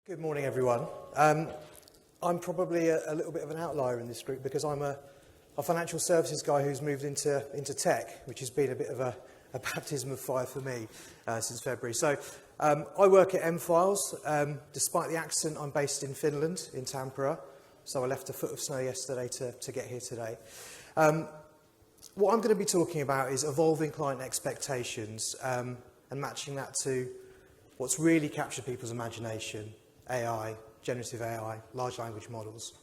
Good morning, everyone. I'm probably a little bit of an outlier in this group because I'm a financial services guy who's moved into tech, which has been a bit of a baptism of fire for me since February. So I work at M-Files. Despite the accent, I'm based in Finland, in Tampere. So I left a foot of snow yesterday to get here today. What I'm going to be talking about is evolving client expectations and matching that to what's really captured people's imagination: AI, generative AI, large language models.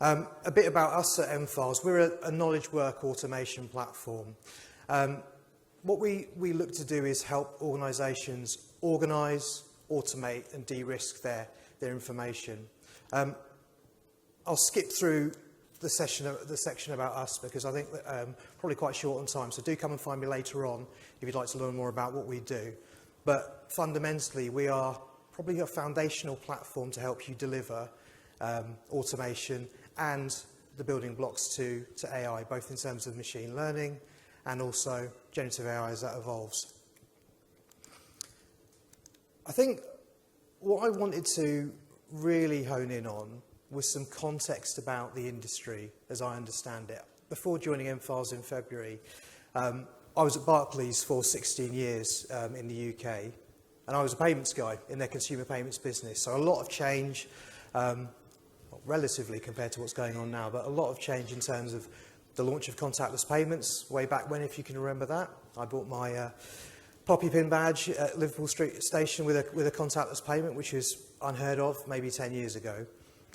A bit about us at M-Files. We're a knowledge work automation platform. What we look to do is help organisations organise, automate and de-risk their information. I'll skip through the section about us because I think that, probably quite short on time, so do come and find me later on if you'd like to learn more about what we do. But fundamentally, we are probably a foundational platform to help you deliver automation and the building blocks to AI, both in terms of machine learning and also generative AI as that evolves. I think what I wanted to really hone in on was some context about the industry as I understand it. Before joining M-Files in February, I was at Barclays for 16 years in the UK, and I was a payments guy in their consumer payments business. So a lot of change, well, relatively compared to what's going on now, but a lot of change in terms of the launch of contactless payments way back when, if you can remember that. I bought my poppy pin badge at Liverpool Street Station with a contactless payment, which was unheard of maybe 10 years ago,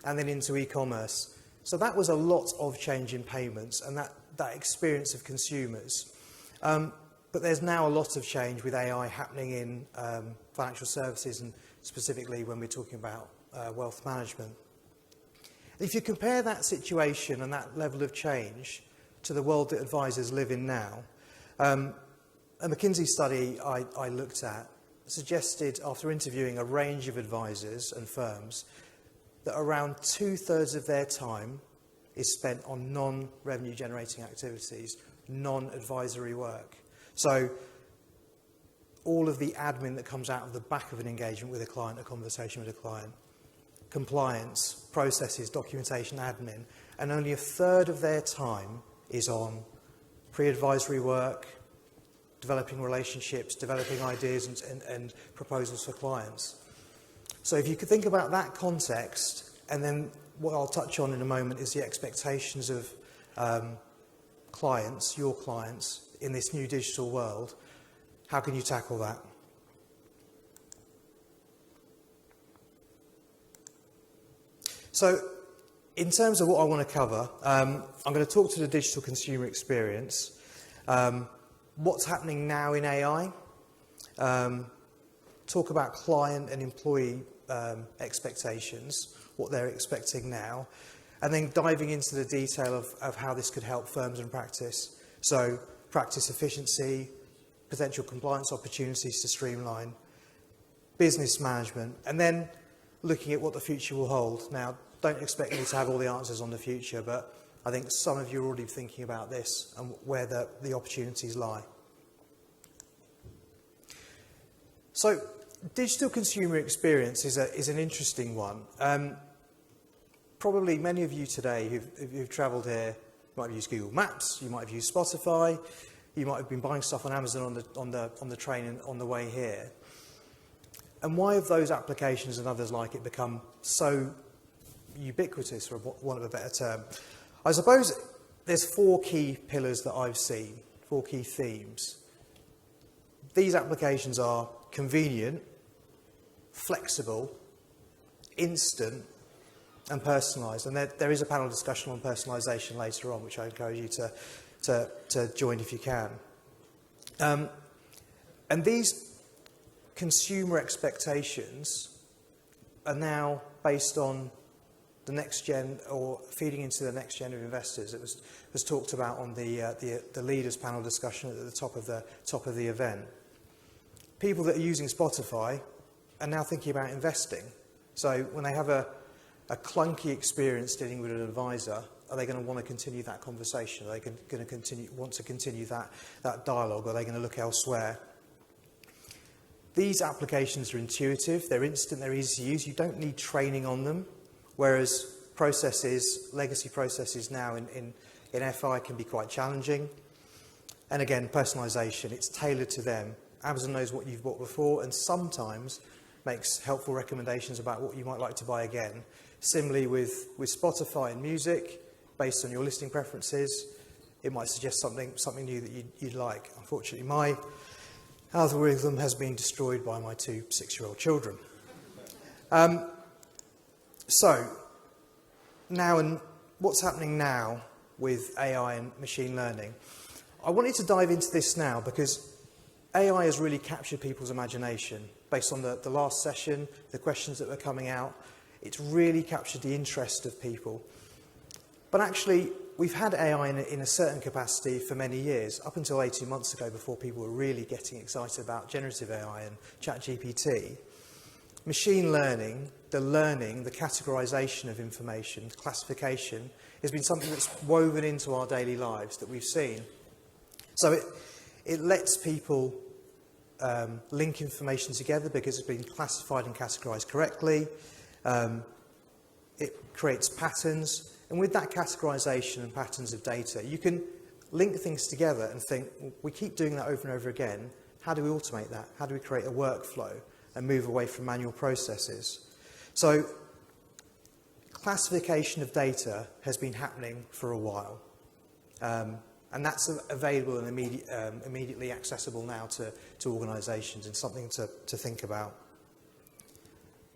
and then into e-commerce. So that was a lot of change in payments and that experience of consumers. But there's now a lot of change with AI happening in financial services, and specifically when we're talking about wealth management. If you compare that situation and that level of change to the world that advisors live in now, a McKinsey study I looked at suggested, after interviewing a range of advisors and firms, that around 2/3 of their time is spent on non-revenue generating activities, non-advisory work. So all of the admin that comes out of the back of an engagement with a client, a conversation with a client, compliance, processes, documentation, admin, and only 1/3 of their time is on pre-advisory work, developing relationships, developing ideas and proposals for clients. So if you could think about that context, and then what I'll touch on in a moment is the expectations of clients, your clients, in this new digital world, how can you tackle that? So in terms of what I want to cover, I'm going to talk to the digital consumer experience, what's happening now in AI, talk about client and employee expectations, what they're expecting now, and then diving into the detail of how this could help firms and practice. So practice efficiency, potential compliance opportunities to streamline, business management, and then looking at what the future will hold. Now, don't expect me to have all the answers on the future, but I think some of you are already thinking about this and where the opportunities lie. So digital consumer experience is an interesting one. Probably many of you today who've travelled here might have used Google Maps, you might have used Spotify, you might have been buying stuff on Amazon on the train and on the way here. And why have those applications and others like it become so ubiquitous, for want of a better term? I suppose there's 4 key pillars that I've seen, 4 key themes. These applications are convenient, flexible, instant, and personalised. And there is a panel discussion on personalisation later on, which I encourage you to join if you can. And these consumer expectations are now based on the next gen, or feeding into the next gen of investors. It was talked about on the leaders panel discussion at the top of the event. People that are using Spotify are now thinking about investing. So when they have a clunky experience dealing with an advisor, are they going to want to continue that conversation? Are they going to want to continue that dialogue? Or are they going to look elsewhere? These applications are intuitive, they're instant, they're easy to use. You don't need training on them, whereas processes, legacy processes now in FI can be quite challenging. And again, personalization, it's tailored to them. Amazon knows what you've bought before and sometimes makes helpful recommendations about what you might like to buy again. Similarly with Spotify and music, based on your listening preferences, it might suggest something new that you'd like. Unfortunately, my algorithm has been destroyed by my 2 6-year-old children. So, now and what's happening now with AI and machine learning? I wanted to dive into this now because AI has really captured people's imagination. Based on the last session, the questions that were coming out, it's really captured the interest of people. But actually, we've had AI in a certain capacity for many years, up until 18 months ago, before people were really getting excited about generative AI and ChatGPT. Machine learning, the categorization of information, classification, has been something that's woven into our daily lives that we've seen. So it lets people link information together because it's been classified and categorized correctly. It creates patterns. And with that categorization and patterns of data, you can link things together and think, well, we keep doing that over and over again. How do we automate that? How do we create a workflow and move away from manual processes? So classification of data has been happening for a while. And that's available and immediately accessible now to organizations, and something to think about.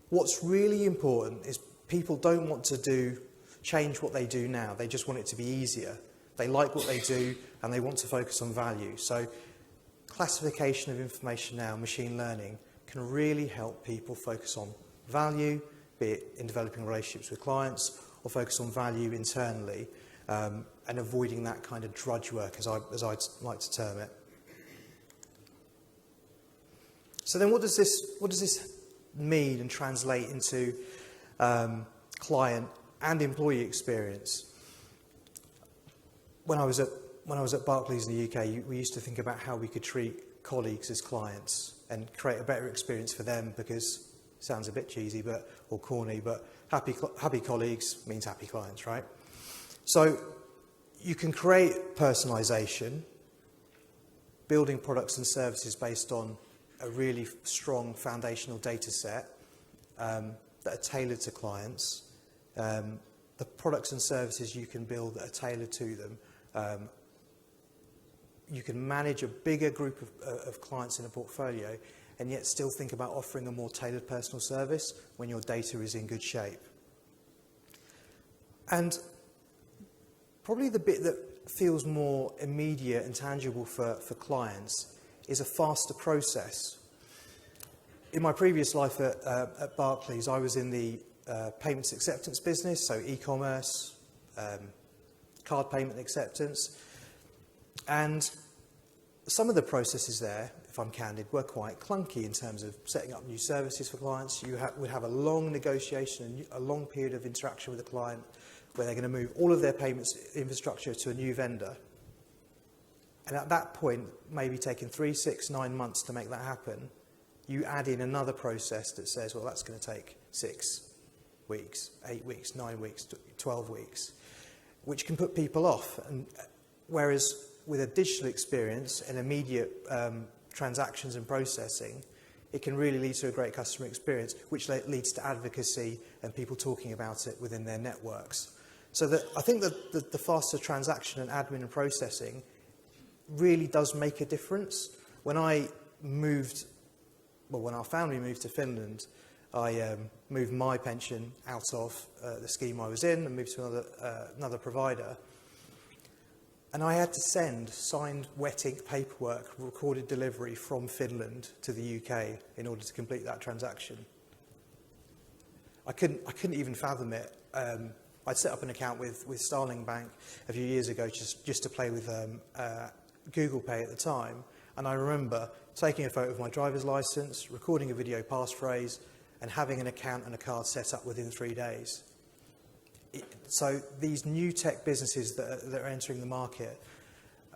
What's really important is people don't want to change what they do now. They just want it to be easier. They like what they do and they want to focus on value. So classification of information now, machine learning, can really help people focus on value, be it in developing relationships with clients or focus on value internally, and avoiding that kind of drudge work, as I'd like to term it. So then what does this mean and translate into client and employee experience? When I was at Barclays in the UK, we used to think about how we could treat colleagues as clients and create a better experience for them, because it sounds a bit cheesy or corny, but happy colleagues means happy clients, right? So you can create personalization, building products and services based on a really strong foundational data set that are tailored to clients. The products and services you can build that are tailored to them. You can manage a bigger group of clients in a portfolio and yet still think about offering a more tailored personal service when your data is in good shape. And probably the bit that feels more immediate and tangible for clients is a faster process. In my previous life at Barclays, I was in the payments acceptance business, so e-commerce, card payment acceptance. And some of the processes there, if I'm candid, were quite clunky in terms of setting up new services for clients. You would have a long negotiation, a long period of interaction with the client where they're going to move all of their payments infrastructure to a new vendor. And at that point, maybe taking 3, 6, 9 months to make that happen, you add in another process that says, well, that's going to take 6 weeks, 8 weeks, 9 weeks, 12 weeks, which can put people off. And whereas with a digital experience and immediate transactions and processing, it can really lead to a great customer experience, which leads to advocacy and people talking about it within their networks. So I think that the faster transaction and admin and processing really does make a difference. When our family moved to Finland, I moved my pension out of the scheme I was in and moved to another provider. And I had to send signed wet ink paperwork, recorded delivery from Finland to the UK in order to complete that transaction. I couldn't even fathom it. I'd set up an account with Starling Bank a few years ago just to play with Google Pay at the time. And I remember taking a photo of my driver's license, recording a video passphrase, and having an account and a card set up within 3 days. So these new tech businesses that are entering the market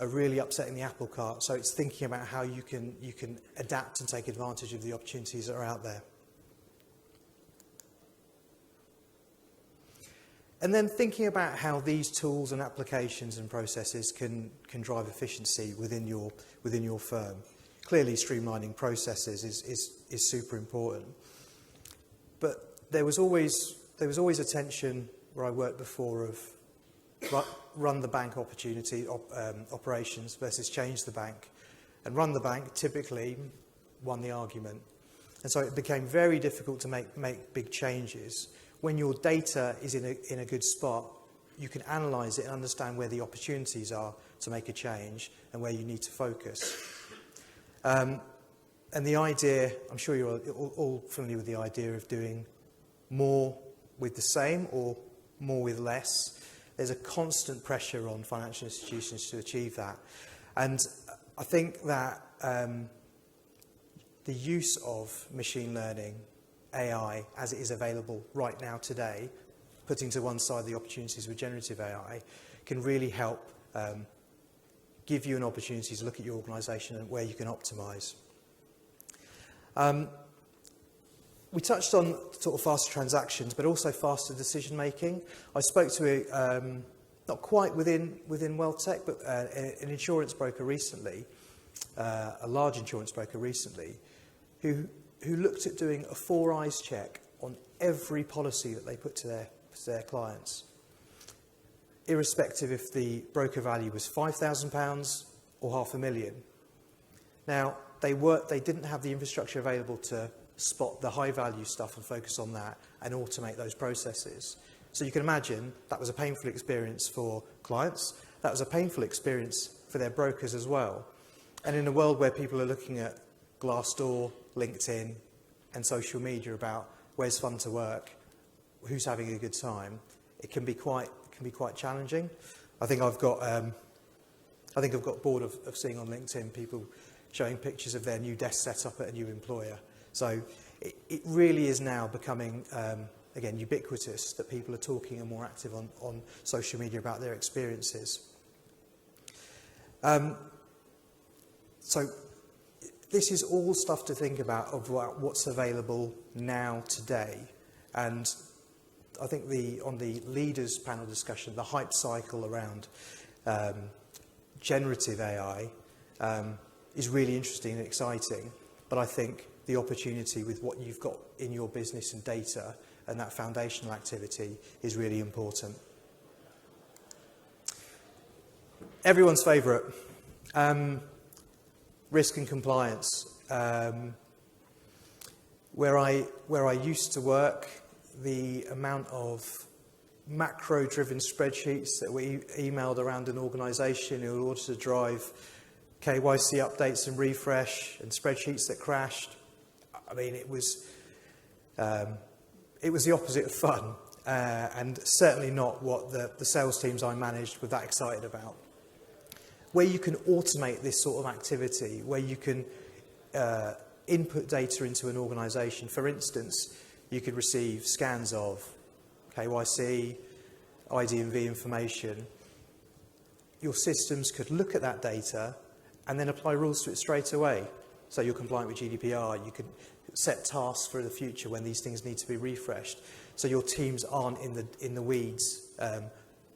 are really upsetting the apple cart. So it's thinking about how you can adapt and take advantage of the opportunities that are out there. And then thinking about how these tools and applications and processes can drive efficiency within your firm. Clearly, streamlining processes is super important. But there was always a tension where I worked before of run the bank operations versus change the bank. And run the bank typically won the argument. And so it became very difficult to make big changes. When your data is in a good spot, you can analyse it and understand where the opportunities are to make a change and where you need to focus. And the idea, I'm sure you're all familiar with the idea of doing more with the same or more with less. There's a constant pressure on financial institutions to achieve that. And I think that the use of machine learning, AI, as it is available right now today, putting to one side the opportunities with generative AI, can really help give you an opportunity to look at your organisation and where you can optimise. We touched on sort of faster transactions, but also faster decision making. I spoke to not quite within WealthTech, but an insurance broker recently, a large insurance broker recently, who looked at doing a 4 eyes check on every policy that they put to their clients, irrespective if the broker value was £5,000 or £500,000. Now, they didn't have the infrastructure available to spot the high value stuff and focus on that and automate those processes. So you can imagine that was a painful experience for clients. That was a painful experience for their brokers as well. And in a world where people are looking at Glassdoor, LinkedIn and social media about where's fun to work, who's having a good time, it can be quite challenging. I think I've got bored of seeing on LinkedIn people showing pictures of their new desk setup at a new employer. So it really is now becoming, again, ubiquitous that people are talking and more active on social media about their experiences. So this is all stuff to think about of what's available now today. And I think on the leaders panel discussion, the hype cycle around generative AI is really interesting and exciting. But I think the opportunity with what you've got in your business and data and that foundational activity is really important. Everyone's favourite, risk and compliance. Where I used to work, the amount of macro-driven spreadsheets that we emailed around an organisation in order to drive KYC updates and refresh, and spreadsheets that crashed. I mean, it was the opposite of fun, and certainly not what the sales teams I managed were that excited about. Where you can automate this sort of activity, where you can input data into an organisation. For instance, you could receive scans of KYC, ID&V information. Your systems could look at that data and then apply rules to it straight away. So you're compliant with GDPR. You could set tasks for the future when these things need to be refreshed. So your teams aren't in the weeds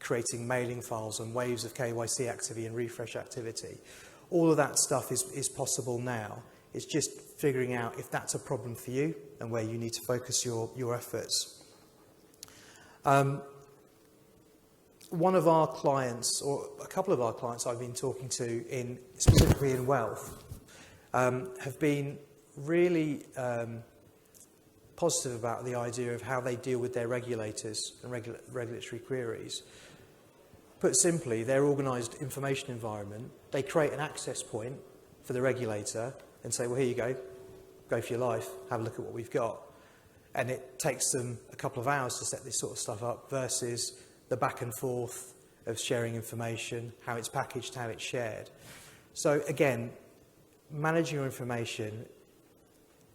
creating mailing files and waves of KYC activity and refresh activity. All of that stuff is possible now. It's just figuring out if that's a problem for you and where you need to focus your efforts. One of our clients, or a couple of our clients I've been talking to, specifically in wealth, have been really positive about the idea of how they deal with their regulators and regulatory queries. Put simply, their organised information environment, they create an access point for the regulator and say, well, here you go for your life, have a look at what we've got. And it takes them a couple of hours to set this sort of stuff up versus the back and forth of sharing information, how it's packaged, how it's shared. So again, managing your information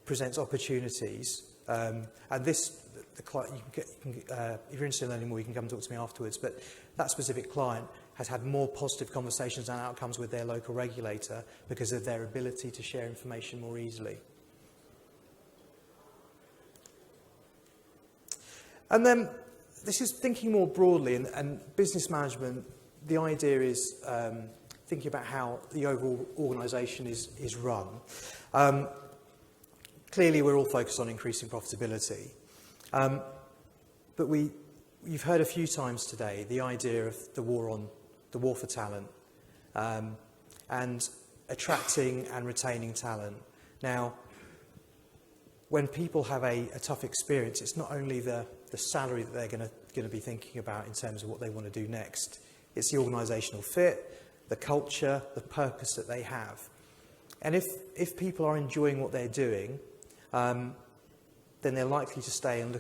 presents opportunities. And this, the client, if you're interested in learning more, you can come and talk to me afterwards. But that specific client has had more positive conversations and outcomes with their local regulator because of their ability to share information more easily. And then this is thinking more broadly, and business management, the idea is thinking about how the overall organisation is run. Clearly, we're all focused on increasing profitability. But you've heard a few times today the idea of the war for talent, and attracting and retaining talent. Now, when people have a tough experience, it's not only the salary that they're going to be thinking about in terms of what they want to do next. It's the organisational fit, the culture, the purpose that they have. And if people are enjoying what they're doing, then they're likely to stay and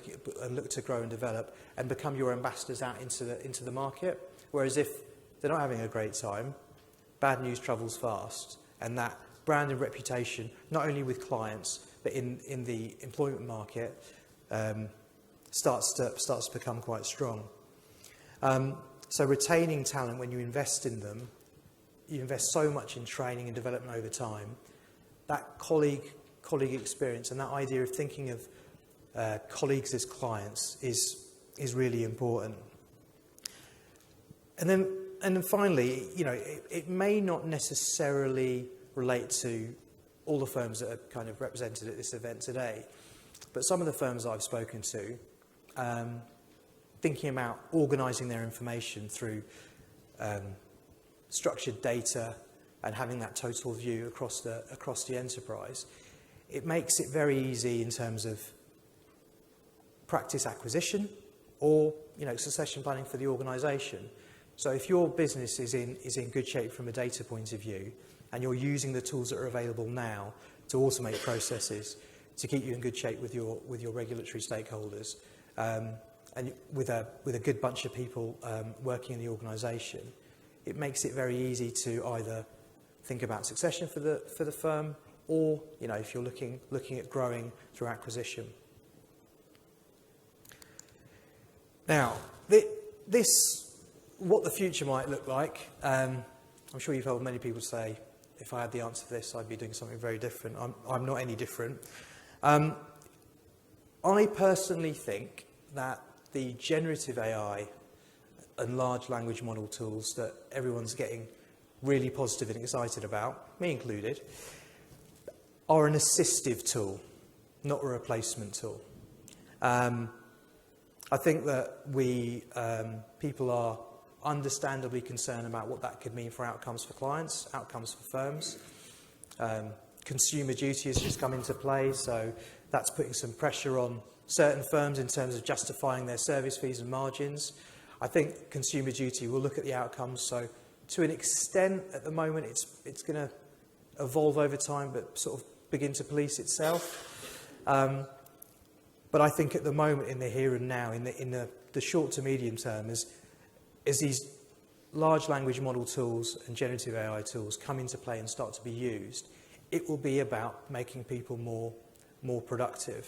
look to grow and develop and become your ambassadors out into the market. Whereas if they're not having a great time, bad news travels fast, and that brand and reputation, not only with clients but in the employment market, starts to become quite strong. So retaining talent, when you invest in them, you invest so much in training and development over time. That colleague experience and that idea of thinking of colleagues as clients is really important. And then finally, it may not necessarily relate to all the firms that are kind of represented at this event today, but some of the firms I've spoken to, thinking about organising their information through structured data and having that total view across the enterprise, it makes it very easy in terms of practice acquisition or succession planning for the organisation. So if your business is in good shape from a data point of view, and you're using the tools that are available now to automate processes to keep you in good shape with your regulatory stakeholders, and with a good bunch of people working in the organisation, it makes it very easy to either think about succession for the firm, or if you're looking at growing through acquisition. Now, what the future might look like, I'm sure you've heard many people say, if I had the answer for this, I'd be doing something very different. I'm not any different. I personally think that the generative AI and large language model tools that everyone's getting really positive and excited about, me included, are an assistive tool, not a replacement tool. I think that people are understandably concerned about what that could mean for outcomes for clients, outcomes for firms. Consumer duty has just come into play, so that's putting some pressure on certain firms in terms of justifying their service fees and margins. I think consumer duty will look at the outcomes, so to an extent at the moment it's going to evolve over time but sort of begin to police itself. But I think at the moment, in the here and now, in the short to medium term, as these large language model tools and generative AI tools come into play and start to be used, it will be about making people more productive,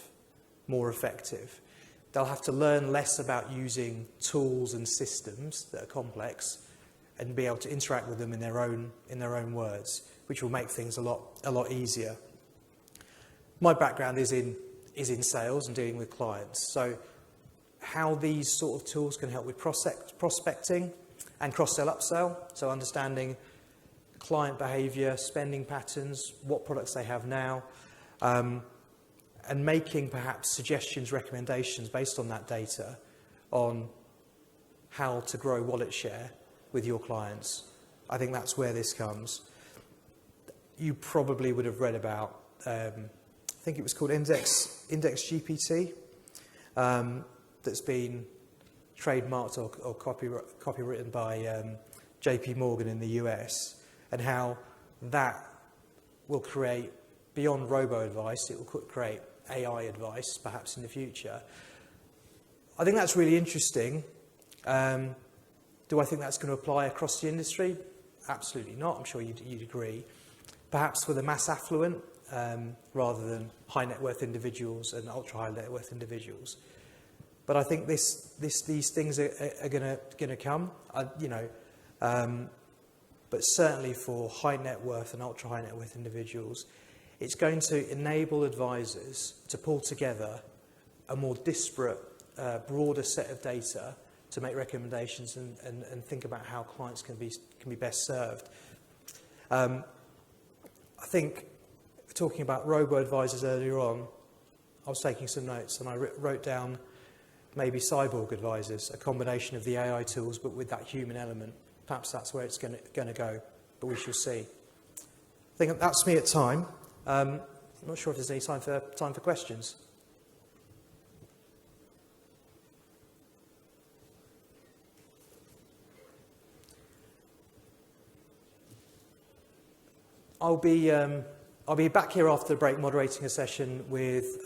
more effective. They'll have to learn less about using tools and systems that are complex and be able to interact with them in their own words, which will make things a lot easier. My background is in sales and dealing with clients, so how these sort of tools can help with prospecting and cross-sell, upsell, so understanding client behaviour, spending patterns, what products they have now, and making perhaps suggestions, recommendations based on that data on how to grow wallet share with your clients. I think that's where this comes. You probably would have read about, I think it was called Index GPT, that's been trademarked or copywritten by JP Morgan in the US, and how that will create, beyond robo-advice, it will create AI advice perhaps in the future. I think that's really interesting. Do I think that's going to apply across the industry? Absolutely not. I'm sure you'd agree. Perhaps for the mass affluent, rather than high net worth individuals and ultra high net worth individuals. But I think these things are going to come. But certainly for high net worth and ultra high net worth individuals, it's going to enable advisors to pull together a more disparate, broader set of data to make recommendations and think about how clients can be best served. I think, talking about robo-advisors earlier on, I was taking some notes and I wrote down maybe cyborg advisors, a combination of the AI tools but with that human element. Perhaps that's where it's going to go, but we shall see. I think that's me at time. I'm not sure if there's any time for questions. I'll be back here after the break moderating a session with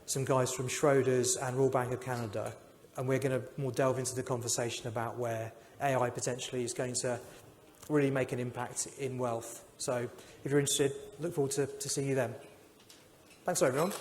some guys from Schroders and Royal Bank of Canada, and we're going to more delve into the conversation about where AI potentially is going to really make an impact in wealth. So if you're interested, look forward to seeing you then. Thanks everyone.